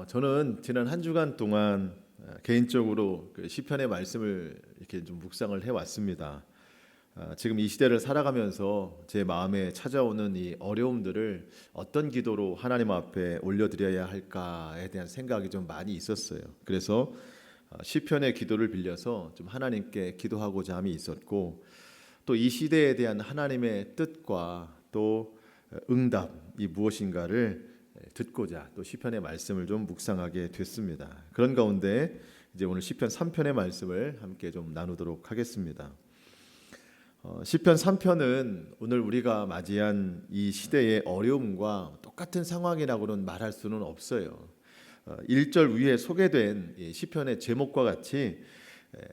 저는 지난 한 주간 동안 개인적으로 그 시편의 말씀을 이렇게 좀 묵상을 해왔습니다. 지금 이 시대를 살아가면서 제 마음에 찾아오는 이 어려움들을 어떤 기도로 하나님 앞에 올려드려야 할까에 대한 생각이 좀 많이 있었어요. 그래서 시편의 기도를 빌려서 좀 하나님께 기도하고자 함이 있었고, 또 이 시대에 대한 하나님의 뜻과 또 응답이 무엇인가를 듣고자 또 시편의 말씀을 좀 묵상하게 됐습니다. 그런 가운데 이제 오늘 시편 3편의 말씀을 함께 좀 나누도록 하겠습니다. 시편 3편은 오늘 우리가 맞이한 이 시대의 어려움과 똑같은 상황이라고는 말할 수는 없어요. 1절 위에 소개된 시편의 제목과 같이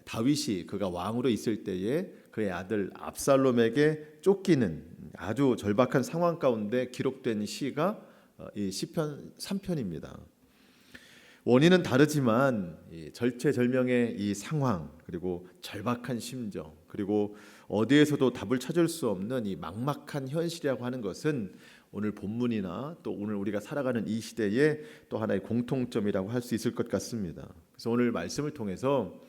다윗이 그가 왕으로 있을 때에 그의 아들 압살롬에게 쫓기는 아주 절박한 상황 가운데 기록된 시가 이 시편 3편입니다. 원인은 다르지만 이 절체절명의 이 상황, 그리고 절박한 심정, 그리고 어디에서도 답을 찾을 수 없는 이 막막한 현실이라고 하는 것은 오늘 본문이나 또 오늘 우리가 살아가는 이 시대의 또 하나의 공통점이라고 할 수 있을 것 같습니다. 그래서 오늘 말씀을 통해서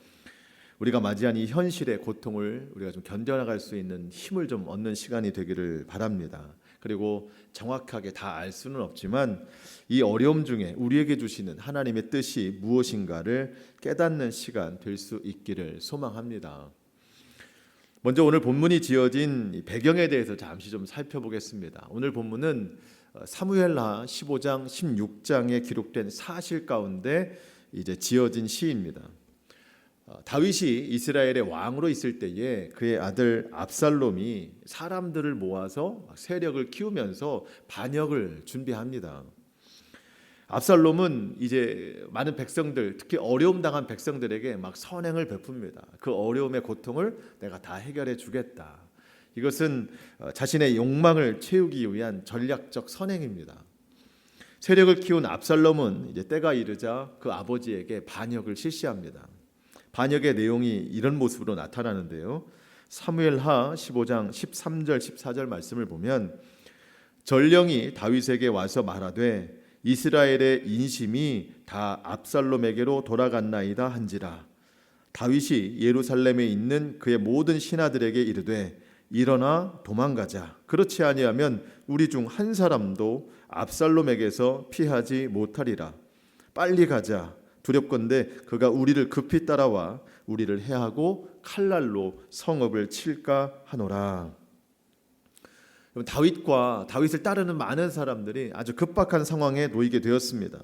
우리가 맞이한 이 현실의 고통을 우리가 좀 견뎌나갈 수 있는 힘을 좀 얻는 시간이 되기를 바랍니다. 그리고 정확하게 다 알 수는 없지만 이 어려움 중에 우리에게 주시는 하나님의 뜻이 무엇인가를 깨닫는 시간 될 수 있기를 소망합니다. 먼저 오늘 본문이 지어진 배경에 대해서 잠시 좀 살펴보겠습니다. 오늘 본문은 사무엘하 15장 16장에 기록된 사실 가운데 이제 지어진 시입니다. 다윗이 이스라엘의 왕으로 있을 때에 그의 아들 압살롬이 사람들을 모아서 세력을 키우면서 반역을 준비합니다. 압살롬은 이제 많은 백성들, 특히 어려움 당한 백성들에게 막 선행을 베풉니다. 그 어려움의 고통을 내가 다 해결해 주겠다. 이것은 자신의 욕망을 채우기 위한 전략적 선행입니다. 세력을 키운 압살롬은 이제 때가 이르자 그 아버지에게 반역을 실시합니다. 반역의 내용이 이런 모습으로 나타나는데요. 사무엘하 15장 13절 14절 말씀을 보면 전령이 다윗에게 와서 말하되 이스라엘의 인심이 다 압살롬에게로 돌아갔나이다 한지라. 다윗이 예루살렘에 있는 그의 모든 신하들에게 이르되 일어나 도망가자. 그렇지 아니하면 우리 중 한 사람도 압살롬에게서 피하지 못하리라. 빨리 가자. 두렵건대 그가 우리를 급히 따라와 우리를 해하고 칼날로 성읍을 칠까 하노라. 다윗을 따르는 많은 사람들이 아주 급박한 상황에 놓이게 되었습니다.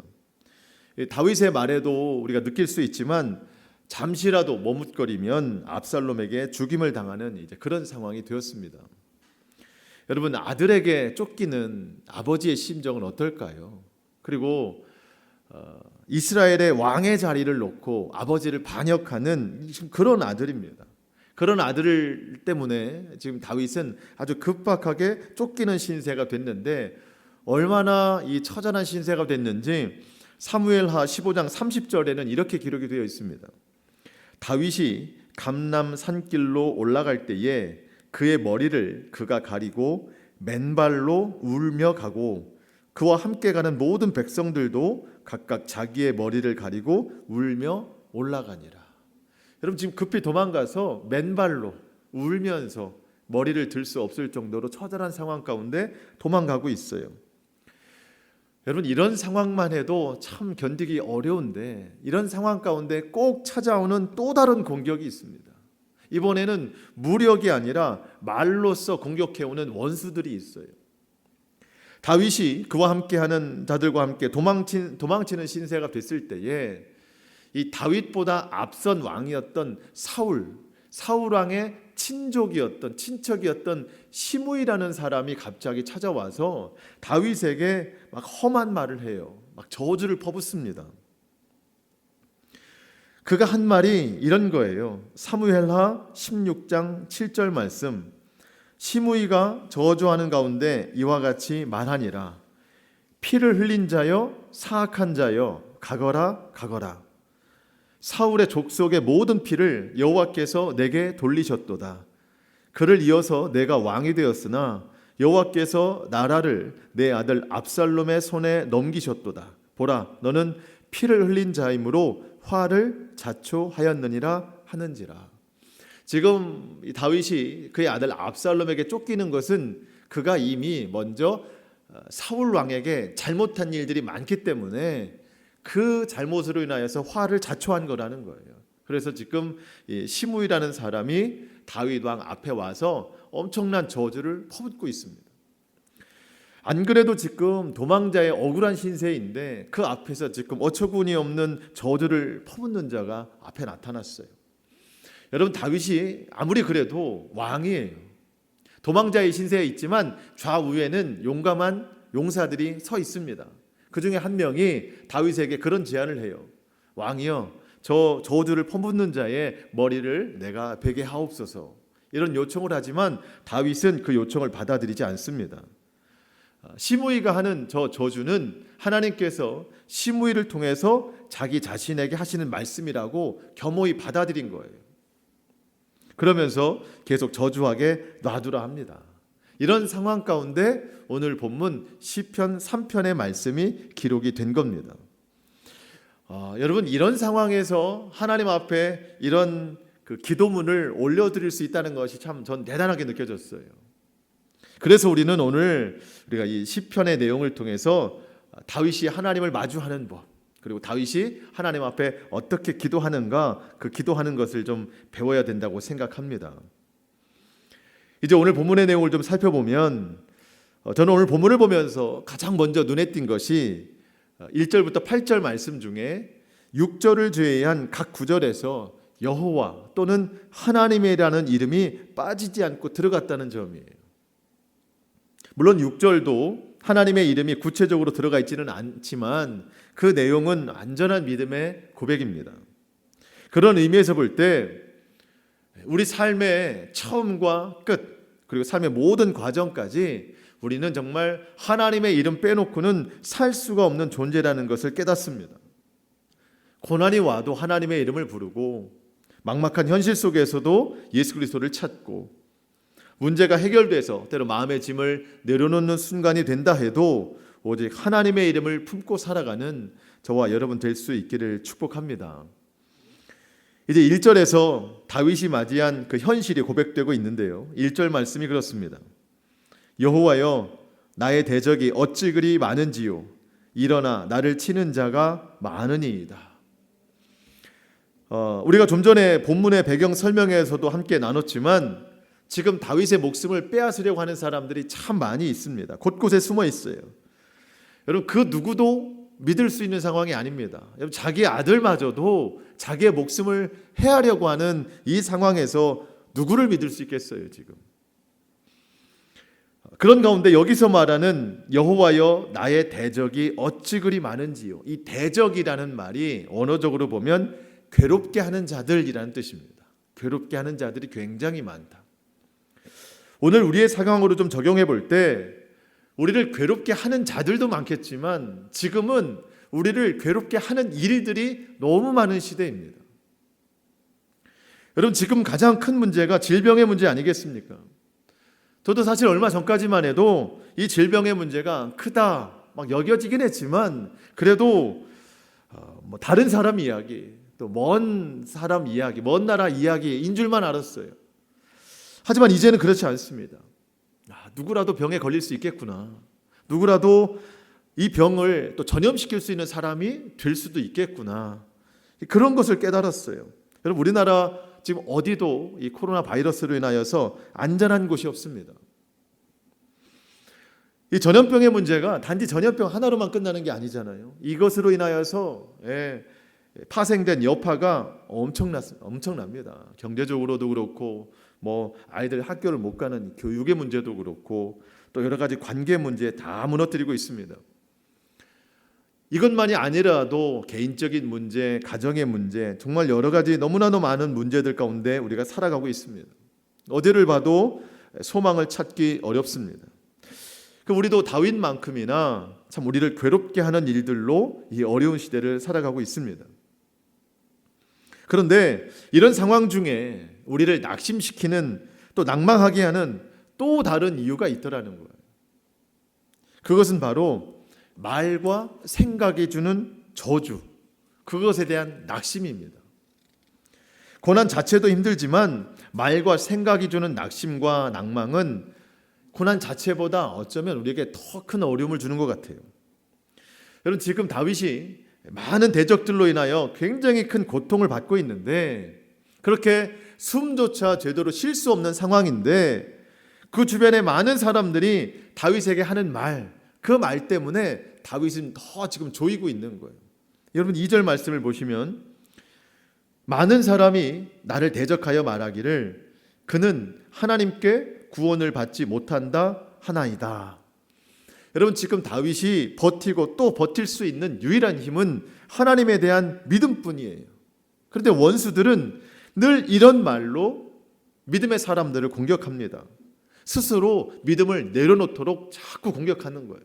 다윗의 말에도 우리가 느낄 수 있지만 잠시라도 머뭇거리면 압살롬에게 죽임을 당하는 이제 그런 상황이 되었습니다. 여러분, 아들에게 쫓기는 아버지의 심정은 어떨까요? 그리고 이스라엘의 왕의 자리를 놓고 아버지를 반역하는 그런 아들입니다. 그런 아들 때문에 지금 다윗은 아주 급박하게 쫓기는 신세가 됐는데, 얼마나 이 처절한 신세가 됐는지 사무엘하 15장 30절에는 이렇게 기록이 되어 있습니다. 다윗이 감람 산길로 올라갈 때에 그의 머리를 그가 가리고 맨발로 울며 가고 그와 함께 가는 모든 백성들도 각각 자기의 머리를 가리고 울며 올라가니라. 여러분, 지금 급히 도망가서 맨발로 울면서 머리를 들 수 없을 정도로 처절한 상황 가운데 도망가고 있어요. 여러분, 이런 상황만 해도 참 견디기 어려운데 이런 상황 가운데 꼭 찾아오는 또 다른 공격이 있습니다. 이번에는 무력이 아니라 말로써 공격해오는 원수들이 있어요. 다윗이 그와 함께하는 자들과 함께 도망치는 신세가 됐을 때에 이 다윗보다 앞선 왕이었던 사울 왕의 친척이었던 시므이라는 사람이 갑자기 찾아와서 다윗에게 막 험한 말을 해요. 막 저주를 퍼붓습니다. 그가 한 말이 이런 거예요. 사무엘하 16장 7절 말씀. 시므이가 저주하는 가운데 이와 같이 말하니라. 피를 흘린 자여, 사악한 자여, 가거라 가거라. 사울의 족속의 모든 피를 여호와께서 내게 돌리셨도다. 그를 이어서 내가 왕이 되었으나 여호와께서 나라를 내 아들 압살롬의 손에 넘기셨도다. 보라, 너는 피를 흘린 자이므로 화를 자초하였느니라 하는지라. 지금 이 다윗이 그의 아들 압살롬에게 쫓기는 것은 그가 이미 먼저 사울 왕에게 잘못한 일들이 많기 때문에 그 잘못으로 인하여서 화를 자초한 거라는 거예요. 그래서 지금 이 시므이라는 사람이 다윗 왕 앞에 와서 엄청난 저주를 퍼붓고 있습니다. 안 그래도 지금 도망자의 억울한 신세인데 그 앞에서 지금 어처구니 없는 저주를 퍼붓는 자가 앞에 나타났어요. 여러분, 다윗이 아무리 그래도 왕이에요. 도망자의 신세에 있지만 좌우에는 용감한 용사들이 서 있습니다. 그 중에 한 명이 다윗에게 그런 제안을 해요. 왕이여, 저 저주를 퍼붓는 자의 머리를 내가 베게 하옵소서. 이런 요청을 하지만 다윗은 그 요청을 받아들이지 않습니다. 시므이가 하는 저 저주는 하나님께서 시므이를 통해서 자기 자신에게 하시는 말씀이라고 겸허히 받아들인 거예요. 그러면서 계속 저주하게 놔두라 합니다. 이런 상황 가운데 오늘 본문 시편 3편의 말씀이 기록이 된 겁니다. 여러분, 이런 상황에서 하나님 앞에 이런 그 기도문을 올려드릴 수 있다는 것이 참 전 대단하게 느껴졌어요. 그래서 우리는 오늘 우리가 이 시편의 내용을 통해서 다윗이 하나님을 마주하는 법, 그리고 다윗이 하나님 앞에 어떻게 기도하는가, 그 기도하는 것을 좀 배워야 된다고 생각합니다. 이제 오늘 본문의 내용을 좀 살펴보면 저는 오늘 본문을 보면서 가장 먼저 눈에 띈 것이 1절부터 8절 말씀 중에 6절을 제외한 각 구절에서 여호와 또는 하나님이라는 이름이 빠지지 않고 들어갔다는 점이에요. 물론 6절도 하나님의 이름이 구체적으로 들어가 있지는 않지만 그 내용은 완전한 믿음의 고백입니다. 그런 의미에서 볼 때 우리 삶의 처음과 끝, 그리고 삶의 모든 과정까지 우리는 정말 하나님의 이름 빼놓고는 살 수가 없는 존재라는 것을 깨닫습니다. 고난이 와도 하나님의 이름을 부르고, 막막한 현실 속에서도 예수 그리스도를 찾고, 문제가 해결돼서 때로 마음의 짐을 내려놓는 순간이 된다 해도 오직 하나님의 이름을 품고 살아가는 저와 여러분 될 수 있기를 축복합니다. 이제 1절에서 다윗이 맞이한 그 현실이 고백되고 있는데요. 1절 말씀이 그렇습니다. 여호와여, 나의 대적이 어찌 그리 많은지요. 일어나 나를 치는 자가 많으니이다. 우리가 좀 전에 본문의 배경 설명에서도 함께 나눴지만 지금 다윗의 목숨을 빼앗으려고 하는 사람들이 참 많이 있습니다. 곳곳에 숨어 있어요. 여러분, 그 누구도 믿을 수 있는 상황이 아닙니다. 여러분, 자기 아들마저도 자기의 목숨을 해하려고 하는 이 상황에서 누구를 믿을 수 있겠어요, 지금. 그런 가운데 여기서 말하는 여호와여, 나의 대적이 어찌 그리 많은지요. 이 대적이라는 말이 언어적으로 보면 괴롭게 하는 자들이라는 뜻입니다. 괴롭게 하는 자들이 굉장히 많다. 오늘 우리의 상황으로 좀 적용해 볼 때 우리를 괴롭게 하는 자들도 많겠지만 지금은 우리를 괴롭게 하는 일들이 너무 많은 시대입니다. 여러분, 지금 가장 큰 문제가 질병의 문제 아니겠습니까? 저도 사실 얼마 전까지만 해도 이 질병의 문제가 크다 막 여겨지긴 했지만 그래도 다른 사람 이야기, 또 먼 사람 이야기, 먼 나라 이야기인 줄만 알았어요. 하지만 이제는 그렇지 않습니다. 누구라도 병에 걸릴 수 있겠구나. 누구라도 이 병을 또 전염시킬 수 있는 사람이 될 수도 있겠구나. 그런 것을 깨달았어요. 여러분, 우리나라 지금 어디도 이 코로나 바이러스로 인하여서 안전한 곳이 없습니다. 이 전염병의 문제가 단지 전염병 하나로만 끝나는 게 아니잖아요. 이것으로 인하여서 파생된 여파가 엄청납니다. 경제적으로도 그렇고, 아이들 학교를 못 가는 교육의 문제도 그렇고, 또 여러 가지 관계 문제 다 무너뜨리고 있습니다. 이것만이 아니라도 개인적인 문제, 가정의 문제, 정말 여러 가지 너무나도 많은 문제들 가운데 우리가 살아가고 있습니다. 어디를 봐도 소망을 찾기 어렵습니다. 우리도 다윗만큼이나 참 우리를 괴롭게 하는 일들로 이 어려운 시대를 살아가고 있습니다. 그런데 이런 상황 중에 우리를 낙심시키는, 또 낭망하게 하는 또 다른 이유가 있더라는 거예요. 그것은 바로 말과 생각이 주는 저주, 그것에 대한 낙심입니다. 고난 자체도 힘들지만 말과 생각이 주는 낙심과 낭망은 고난 자체보다 어쩌면 우리에게 더 큰 어려움을 주는 것 같아요. 여러분, 지금 다윗이 많은 대적들로 인하여 굉장히 큰 고통을 받고 있는데, 그렇게 숨조차 제대로 쉴 수 없는 상황인데, 그 주변에 많은 사람들이 다윗에게 하는 말, 그 말 때문에 다윗은 더 지금 조이고 있는 거예요. 여러분, 2절 말씀을 보시면 많은 사람이 나를 대적하여 말하기를 그는 하나님께 구원을 받지 못한다 하나이다. 여러분, 지금 다윗이 버티고 또 버틸 수 있는 유일한 힘은 하나님에 대한 믿음뿐이에요. 그런데 원수들은 늘 이런 말로 믿음의 사람들을 공격합니다. 스스로 믿음을 내려놓도록 자꾸 공격하는 거예요.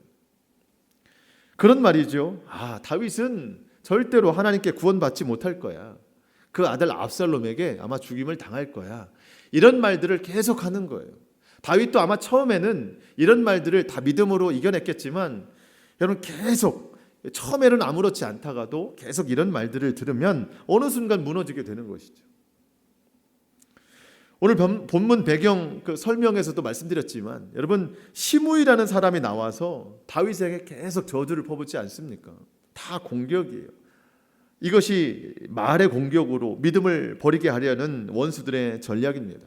그런 말이죠. 다윗은 절대로 하나님께 구원받지 못할 거야. 그 아들 압살롬에게 아마 죽임을 당할 거야. 이런 말들을 계속 하는 거예요. 다윗도 아마 처음에는 이런 말들을 다 믿음으로 이겨냈겠지만, 여러분, 계속 처음에는 아무렇지 않다가도 계속 이런 말들을 들으면 어느 순간 무너지게 되는 것이죠. 오늘 본문 배경 설명에서도 말씀드렸지만, 여러분, 시므이라는 사람이 나와서 다윗에게 계속 저주를 퍼붓지 않습니까? 다 공격이에요. 이것이 말의 공격으로 믿음을 버리게 하려는 원수들의 전략입니다.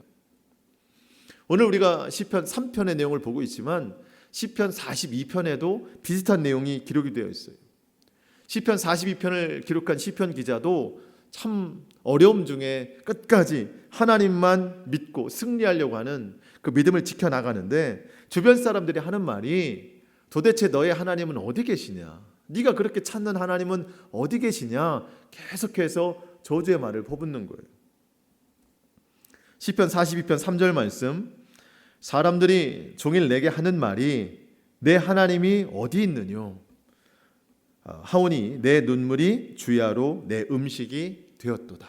오늘 우리가 시편 3편의 내용을 보고 있지만 시편 42편에도 비슷한 내용이 기록이 되어 있어요. 시편 42편을 기록한 시편 기자도 참 어려움 중에 끝까지 하나님만 믿고 승리하려고 하는 그 믿음을 지켜나가는데, 주변 사람들이 하는 말이 도대체 너의 하나님은 어디 계시냐? 네가 그렇게 찾는 하나님은 어디 계시냐? 계속해서 저주의 말을 퍼붓는 거예요. 시편 42편 3절 말씀, 사람들이 종일 내게 하는 말이 내 하나님이 어디 있느뇨? 하오니 내 눈물이 주야로 내 음식이 되었도다.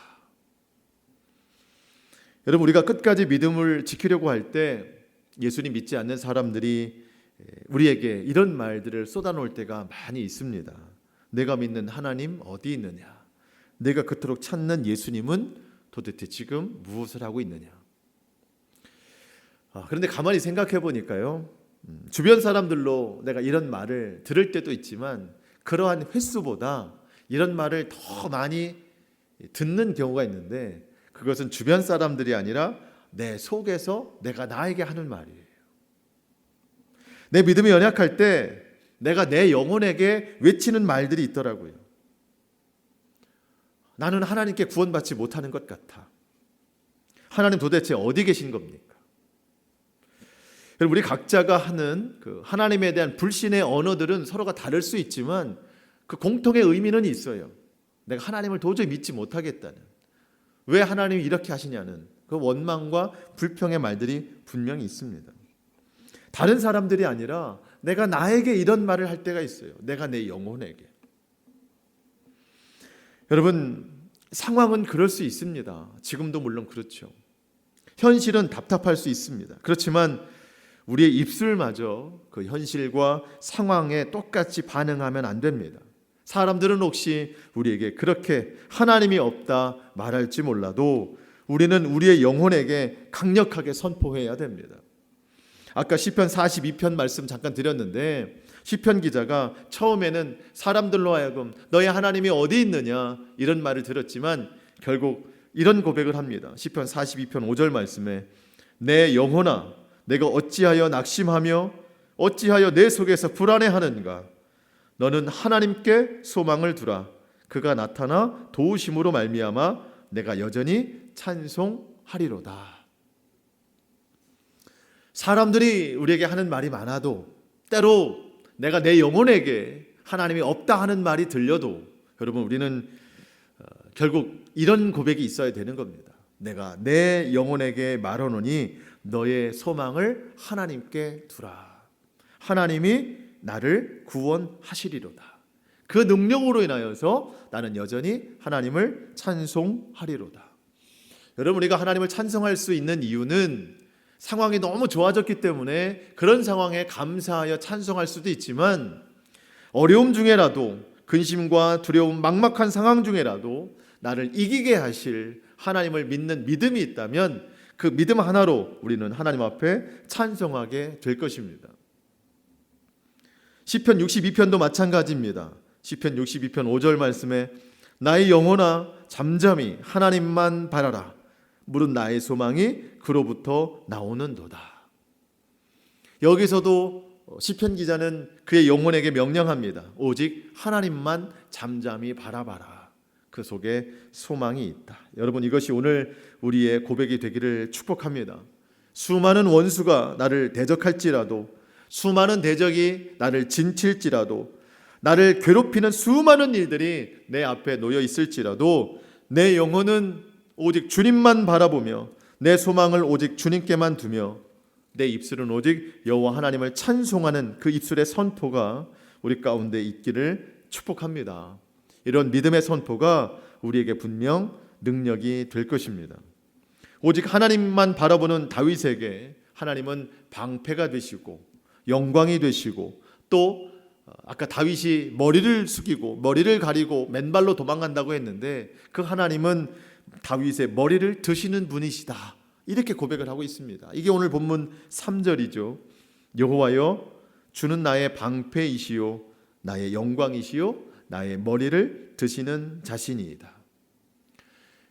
여러분, 우리가 끝까지 믿음을 지키려고 할 때 예수님 믿지 않는 사람들이 우리에게 이런 말들을 쏟아놓을 때가 많이 있습니다. 내가 믿는 하나님 어디 있느냐? 내가 그토록 찾는 예수님은 도대체 지금 무엇을 하고 있느냐? 그런데 가만히 생각해 보니까요, 주변 사람들로 내가 이런 말을 들을 때도 있지만 그러한 횟수보다 이런 말을 더 많이 듣는 경우가 있는데, 그것은 주변 사람들이 아니라 내 속에서 내가 나에게 하는 말이에요. 내 믿음이 연약할 때 내가 내 영혼에게 외치는 말들이 있더라고요. 나는 하나님께 구원받지 못하는 것 같아. 하나님 도대체 어디 계신 겁니까? 여러분, 우리 각자가 하는 그 하나님에 대한 불신의 언어들은 서로가 다를 수 있지만 그 공통의 의미는 있어요. 내가 하나님을 도저히 믿지 못하겠다는, 왜 하나님이 이렇게 하시냐는 그 원망과 불평의 말들이 분명히 있습니다. 다른 사람들이 아니라 내가 나에게 이런 말을 할 때가 있어요. 내가 내 영혼에게. 여러분, 상황은 그럴 수 있습니다. 지금도 물론 그렇죠. 현실은 답답할 수 있습니다. 그렇지만 우리의 입술마저 그 현실과 상황에 똑같이 반응하면 안 됩니다. 사람들은 혹시 우리에게 그렇게 하나님이 없다 말할지 몰라도 우리는 우리의 영혼에게 강력하게 선포해야 됩니다. 아까 시편 42편 말씀 잠깐 드렸는데, 시편 기자가 처음에는 사람들로 하여금 너의 하나님이 어디 있느냐 이런 말을 들었지만 결국 이런 고백을 합니다. 시편 42편 5절 말씀에 내 영혼아 내가 어찌하여 낙심하며 어찌하여 내 속에서 불안해하는가? 너는 하나님께 소망을 두라. 그가 나타나 도우심으로 말미암아 내가 여전히 찬송하리로다. 사람들이 우리에게 하는 말이 많아도, 때로 내가 내 영혼에게 하나님이 없다 하는 말이 들려도, 여러분, 우리는 결국 이런 고백이 있어야 되는 겁니다. 내가 내 영혼에게 말하노니 너의 소망을 하나님께 두라. 하나님이 나를 구원하시리로다. 그 능력으로 인하여서 나는 여전히 하나님을 찬송하리로다. 여러분, 우리가 하나님을 찬송할 수 있는 이유는 상황이 너무 좋아졌기 때문에 그런 상황에 감사하여 찬송할 수도 있지만, 어려움 중에라도, 근심과 두려움, 막막한 상황 중에라도 나를 이기게 하실 하나님을 믿는 믿음이 있다면 그 믿음 하나로 우리는 하나님 앞에 찬송하게 될 것입니다. 시편 62편도 마찬가지입니다. 시편 62편 5절 말씀에 나의 영혼아 잠잠히 하나님만 바라라. 무릇 나의 소망이 그로부터 나오는도다. 여기서도 시편 기자는 그의 영혼에게 명령합니다. 오직 하나님만 잠잠히 바라봐라. 그 속에 소망이 있다. 여러분, 이것이 오늘 우리의 고백이 되기를 축복합니다. 수많은 원수가 나를 대적할지라도, 수많은 대적이 나를 진칠지라도, 나를 괴롭히는 수많은 일들이 내 앞에 놓여 있을지라도 내 영혼은 오직 주님만 바라보며 내 소망을 오직 주님께만 두며 내 입술은 오직 여호와 하나님을 찬송하는 그 입술의 선포가 우리 가운데 있기를 축복합니다. 이런 믿음의 선포가 우리에게 분명 능력이 될 것입니다. 오직 하나님만 바라보는 다윗에게 하나님은 방패가 되시고 영광이 되시고, 또 아까 다윗이 머리를 숙이고 머리를 가리고 맨발로 도망간다고 했는데 그 하나님은 다윗의 머리를 드시는 분이시다, 이렇게 고백을 하고 있습니다. 이게 오늘 본문 3절이죠. 여호와여 주는 나의 방패이시요 나의 영광이시요 나의 머리를 드시는 자신이다.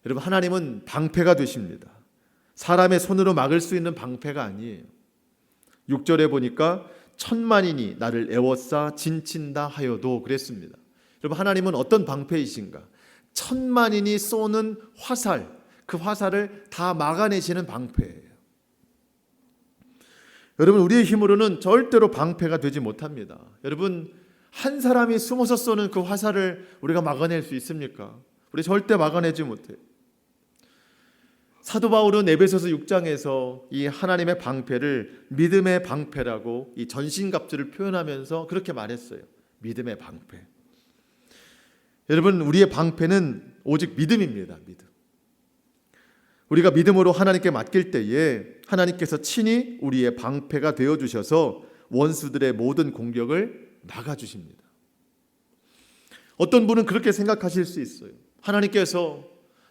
여러분, 하나님은 방패가 되십니다. 사람의 손으로 막을 수 있는 방패가 아니에요. 6절에 보니까 천만인이 나를 애워싸 진친다 하여도 그랬습니다. 여러분, 하나님은 어떤 방패이신가? 천만인이 쏘는 화살, 그 화살을 다 막아내시는 방패예요. 여러분, 우리의 힘으로는 절대로 방패가 되지 못합니다. 여러분, 한 사람이 숨어서 쏘는 그 화살을 우리가 막아낼 수 있습니까? 우리 절대 막아내지 못해요. 사도 바울은 에베소서 6장에서 이 하나님의 방패를 믿음의 방패라고 이 전신갑주를 표현하면서 그렇게 말했어요. 믿음의 방패. 여러분, 우리의 방패는 오직 믿음입니다. 믿음. 우리가 믿음으로 하나님께 맡길 때에 하나님께서 친히 우리의 방패가 되어주셔서 원수들의 모든 공격을 막아주십니다. 어떤 분은 그렇게 생각하실 수 있어요. 하나님께서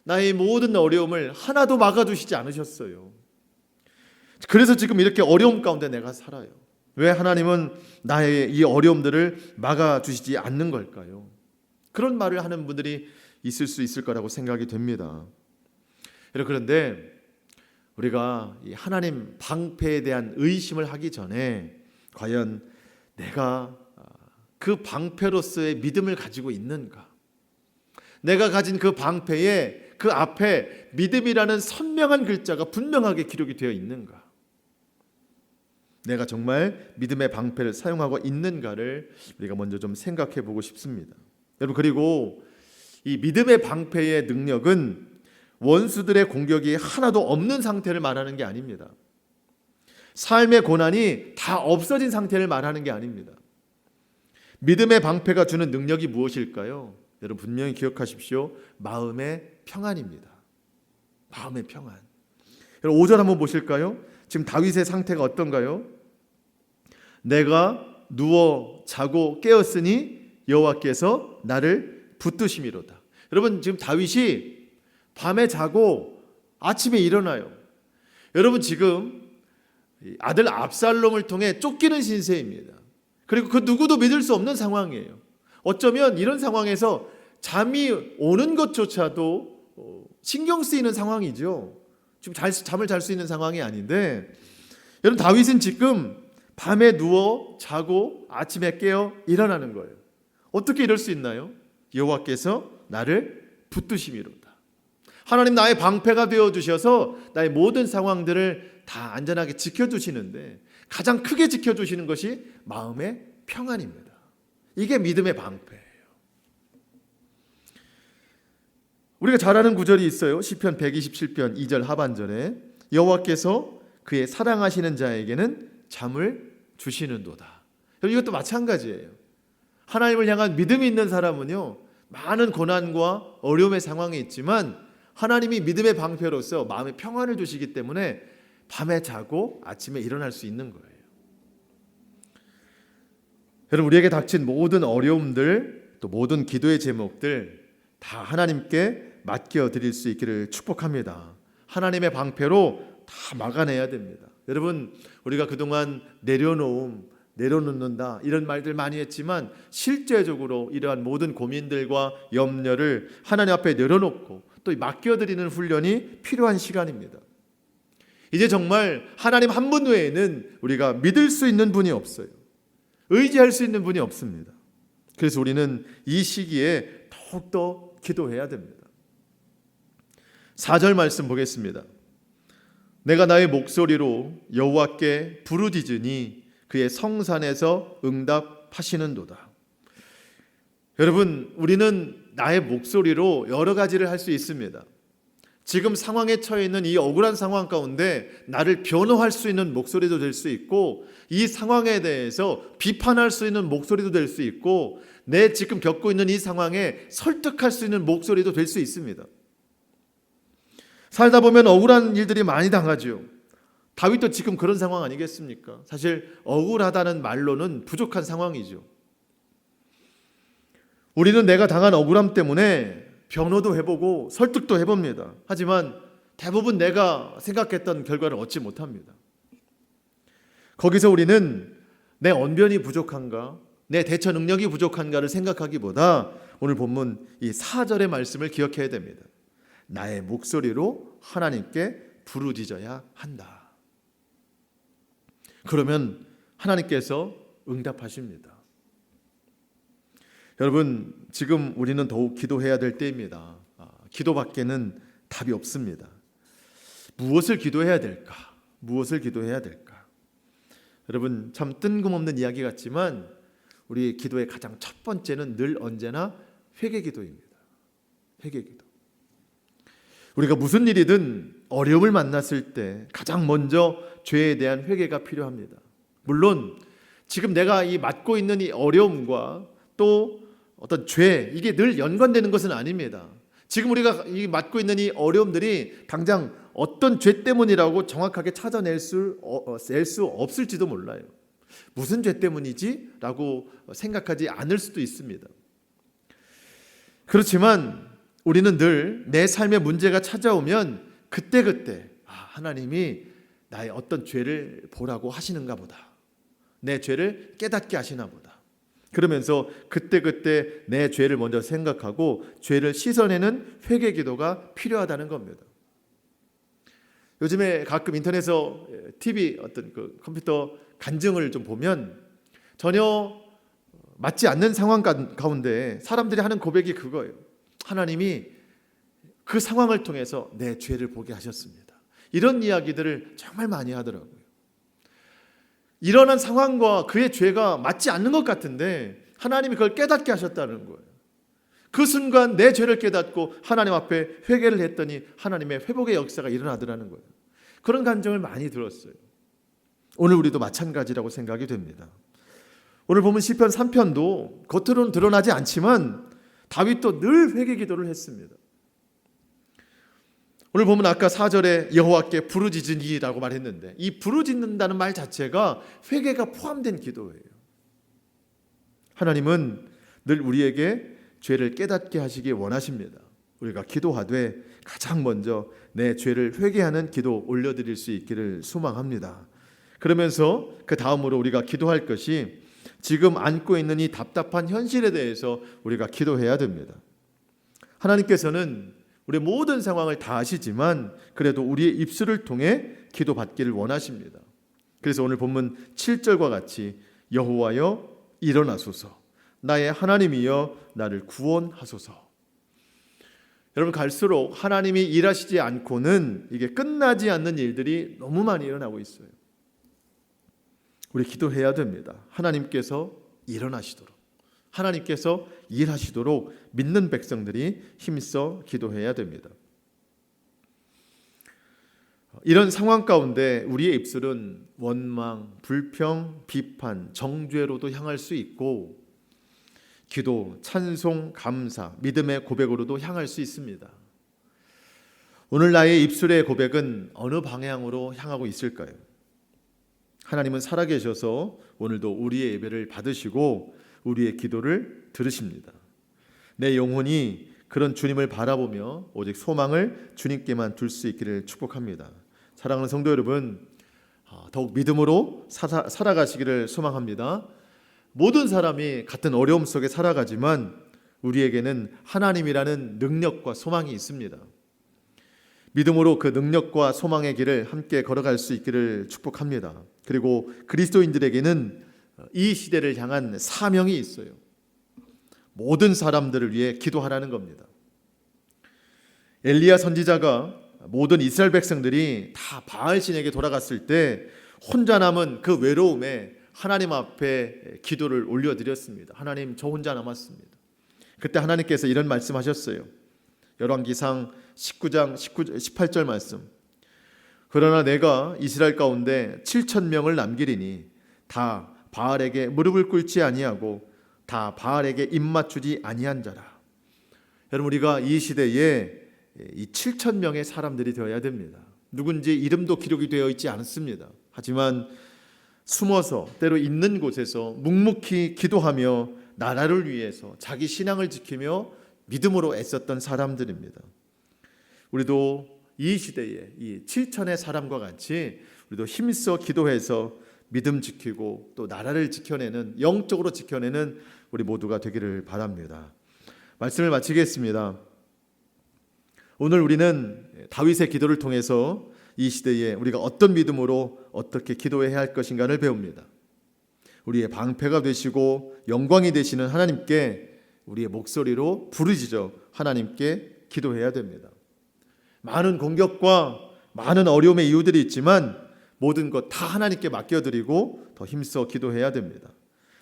나의 모든 어려움을 하나도 막아주시지 않으셨어요. 그래서 지금 이렇게 어려움 가운데 내가 살아요. 왜 하나님은 나의 이 어려움들을 막아주시지 않는 걸까요? 그런 말을 하는 분들이 있을 수 있을 거라고 생각이 됩니다. 그런데 우리가 이 하나님 방패에 대한 의심을 하기 전에 과연 내가 그 방패로서의 믿음을 가지고 있는가? 내가 가진 그 방패에 그 앞에 믿음이라는 선명한 글자가 분명하게 기록이 되어 있는가? 내가 정말 믿음의 방패를 사용하고 있는가를 우리가 먼저 좀 생각해 보고 싶습니다. 여러분, 그리고 이 믿음의 방패의 능력은 원수들의 공격이 하나도 없는 상태를 말하는 게 아닙니다. 삶의 고난이 다 없어진 상태를 말하는 게 아닙니다. 믿음의 방패가 주는 능력이 무엇일까요? 여러분, 분명히 기억하십시오. 마음의 평안입니다. 마음의 평안. 여러분, 5절 한번 보실까요? 지금 다윗의 상태가 어떤가요? 내가 누워 자고 깨었으니 여호와께서 나를 붙드심이로다. 여러분, 지금 다윗이 밤에 자고 아침에 일어나요. 여러분, 지금 아들 압살롬을 통해 쫓기는 신세입니다. 그리고 그 누구도 믿을 수 없는 상황이에요. 어쩌면 이런 상황에서 잠이 오는 것조차도 신경 쓰이는 상황이죠. 지금 잠을 잘 수 있는 상황이 아닌데, 여러분, 다윗은 지금 밤에 누워 자고 아침에 깨어 일어나는 거예요. 어떻게 이럴 수 있나요? 여호와께서 나를 붙드심이로다. 하나님 나의 방패가 되어주셔서 나의 모든 상황들을 다 안전하게 지켜주시는데 가장 크게 지켜주시는 것이 마음의 평안입니다. 이게 믿음의 방패예요. 우리가 잘 아는 구절이 있어요. 시편 127편 2절 하반절에 여호와께서 그의 사랑하시는 자에게는 잠을 주시는도다. 이것도 마찬가지예요. 하나님을 향한 믿음이 있는 사람은요, 많은 고난과 어려움의 상황이 있지만 하나님이 믿음의 방패로서 마음의 평안을 주시기 때문에 밤에 자고 아침에 일어날 수 있는 거예요. 여러분, 우리에게 닥친 모든 어려움들, 또 모든 기도의 제목들 다 하나님께 맡겨 드릴 수 있기를 축복합니다. 하나님의 방패로 다 막아내야 됩니다. 여러분, 우리가 그동안 내려놓는다 이런 말들 많이 했지만 실제적으로 이러한 모든 고민들과 염려를 하나님 앞에 내려놓고 또 맡겨드리는 훈련이 필요한 시간입니다. 이제 정말 하나님 한 분 외에는 우리가 믿을 수 있는 분이 없어요. 의지할 수 있는 분이 없습니다. 그래서 우리는 이 시기에 더욱더 기도해야 됩니다. 4절 말씀 보겠습니다. 내가 나의 목소리로 여호와께 부르짖으니 그의 성산에서 응답하시는도다. 여러분, 우리는 나의 목소리로 여러 가지를 할 수 있습니다. 지금 상황에 처해 있는 이 억울한 상황 가운데 나를 변호할 수 있는 목소리도 될 수 있고, 이 상황에 대해서 비판할 수 있는 목소리도 될 수 있고, 내 지금 겪고 있는 이 상황에 설득할 수 있는 목소리도 될 수 있습니다. 살다 보면 억울한 일들이 많이 당하죠. 다윗도 지금 그런 상황 아니겠습니까? 사실 억울하다는 말로는 부족한 상황이죠. 우리는 내가 당한 억울함 때문에 변호도 해보고 설득도 해봅니다. 하지만 대부분 내가 생각했던 결과를 얻지 못합니다. 거기서 우리는 내 언변이 부족한가, 내 대처 능력이 부족한가를 생각하기보다 오늘 본문 이 4절의 말씀을 기억해야 됩니다. 나의 목소리로 하나님께 부르짖어야 한다. 그러면 하나님께서 응답하십니다. 여러분, 지금 우리는 더욱 기도해야 될 때입니다. 기도밖에는 답이 없습니다. 무엇을 기도해야 될까? 무엇을 기도해야 될까? 여러분, 참 뜬금없는 이야기 같지만 우리 기도의 가장 첫 번째는 늘 언제나 회개기도입니다. 회개기도. 우리가 무슨 일이든 어려움을 만났을 때 가장 먼저 죄에 대한 회개가 필요합니다. 물론 지금 내가 이 맡고 있는 이 어려움과 또 어떤 죄, 이게 늘 연관되는 것은 아닙니다. 지금 우리가 이 맡고 있는 이 어려움들이 당장 어떤 죄 때문이라고 정확하게 찾아낼 수 없을지도 몰라요. 무슨 죄 때문이지? 라고 생각하지 않을 수도 있습니다. 그렇지만 우리는 늘 내 삶에 문제가 찾아오면 그때그때 하나님이 나의 어떤 죄를 보라고 하시는가 보다. 내 죄를 깨닫게 하시나 보다. 그러면서 그때그때 내 죄를 먼저 생각하고 죄를 씻어내는 회개 기도가 필요하다는 겁니다. 요즘에 가끔 인터넷에서 TV 어떤 그 컴퓨터 간증을 좀 보면 전혀 맞지 않는 상황 가운데 사람들이 하는 고백이 그거예요. 하나님이 그 상황을 통해서 내 죄를 보게 하셨습니다. 이런 이야기들을 정말 많이 하더라고요. 일어난 상황과 그의 죄가 맞지 않는 것 같은데 하나님이 그걸 깨닫게 하셨다는 거예요. 그 순간 내 죄를 깨닫고 하나님 앞에 회개를 했더니 하나님의 회복의 역사가 일어나더라는 거예요. 그런 간증을 많이 들었어요. 오늘 우리도 마찬가지라고 생각이 됩니다. 오늘 보면 시편 3편도 겉으로는 드러나지 않지만 다윗도 늘 회개 기도를 했습니다. 오늘 보면 아까 4절에 여호와께 부르짖으니라고 말했는데 이 부르짖는다는 말 자체가 회개가 포함된 기도예요. 하나님은 늘 우리에게 죄를 깨닫게 하시기 원하십니다. 우리가 기도하되 가장 먼저 내 죄를 회개하는 기도 올려드릴 수 있기를 소망합니다. 그러면서 그 다음으로 우리가 기도할 것이 지금 안고 있는 이 답답한 현실에 대해서 우리가 기도해야 됩니다. 하나님께서는 우리의 모든 상황을 다 아시지만 그래도 우리의 입술을 통해 기도받기를 원하십니다. 그래서 오늘 본문 7절과 같이 여호와여 일어나소서 나의 하나님이여 나를 구원하소서. 여러분, 갈수록 하나님이 일하시지 않고는 이게 끝나지 않는 일들이 너무 많이 일어나고 있어요. 우리 기도해야 됩니다. 하나님께서 일어나시도록, 하나님께서 일하시도록 믿는 백성들이 힘써 기도해야 됩니다. 이런 상황 가운데 우리의 입술은 원망, 불평, 비판, 정죄로도 향할 수 있고 기도, 찬송, 감사, 믿음의 고백으로도 향할 수 있습니다. 오늘 나의 입술의 고백은 어느 방향으로 향하고 있을까요? 하나님은 살아계셔서 오늘도 우리의 예배를 받으시고 우리의 기도를 들으십니다. 내 영혼이 그런 주님을 바라보며 오직 소망을 주님께만 둘 수 있기를 축복합니다. 사랑하는 성도 여러분, 더욱 믿음으로 살아가시기를 소망합니다. 모든 사람이 같은 어려움 속에 살아가지만 우리에게는 하나님이라는 능력과 소망이 있습니다. 믿음으로 그 능력과 소망의 길을 함께 걸어갈 수 있기를 축복합니다. 그리고 그리스도인들에게는 이 시대를 향한 사명이 있어요. 모든 사람들을 위해 기도하라는 겁니다. 엘리야 선지자가 모든 이스라엘 백성들이 다 바알 신에게 돌아갔을 때 혼자 남은 그 외로움에 하나님 앞에 기도를 올려드렸습니다. 하나님, 저 혼자 남았습니다. 그때 하나님께서 이런 말씀하셨어요. 열왕기상 19장 18절 말씀. 그러나 내가 이스라엘 가운데 7,000명을 남기리니 다 바알에게 무릎을 꿇지 아니하고 다 바알에게 입맞추지 아니한 자라. 여러분, 우리가 이 시대에 이 7,000명의 사람들이 되어야 됩니다. 누군지 이름도 기록이 되어 있지 않습니다. 하지만 숨어서 때로 있는 곳에서 묵묵히 기도하며 나라를 위해서 자기 신앙을 지키며 믿음으로 애썼던 사람들입니다. 우리도 이 시대에 이 7,000의 사람과 같이 우리도 힘써 기도해서 믿음 지키고 또 나라를 지켜내는, 영적으로 지켜내는 우리 모두가 되기를 바랍니다. 말씀을 마치겠습니다. 오늘 우리는 다윗의 기도를 통해서 이 시대에 우리가 어떤 믿음으로 어떻게 기도해야 할 것인가를 배웁니다. 우리의 방패가 되시고 영광이 되시는 하나님께 우리의 목소리로 부르짖어 하나님께 기도해야 됩니다. 많은 공격과 많은 어려움의 이유들이 있지만 모든 것 다 하나님께 맡겨드리고 더 힘써 기도해야 됩니다.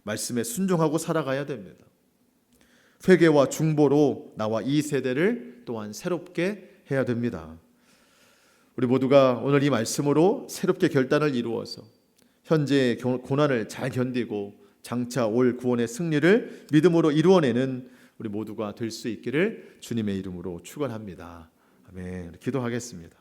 말씀에 순종하고 살아가야 됩니다. 회개와 중보로 나와 이 세대를 또한 새롭게 해야 됩니다. 우리 모두가 오늘 이 말씀으로 새롭게 결단을 이루어서 현재의 고난을 잘 견디고 장차 올 구원의 승리를 믿음으로 이루어내는 우리 모두가 될 수 있기를 주님의 이름으로 축원합니다. 아멘. 기도하겠습니다.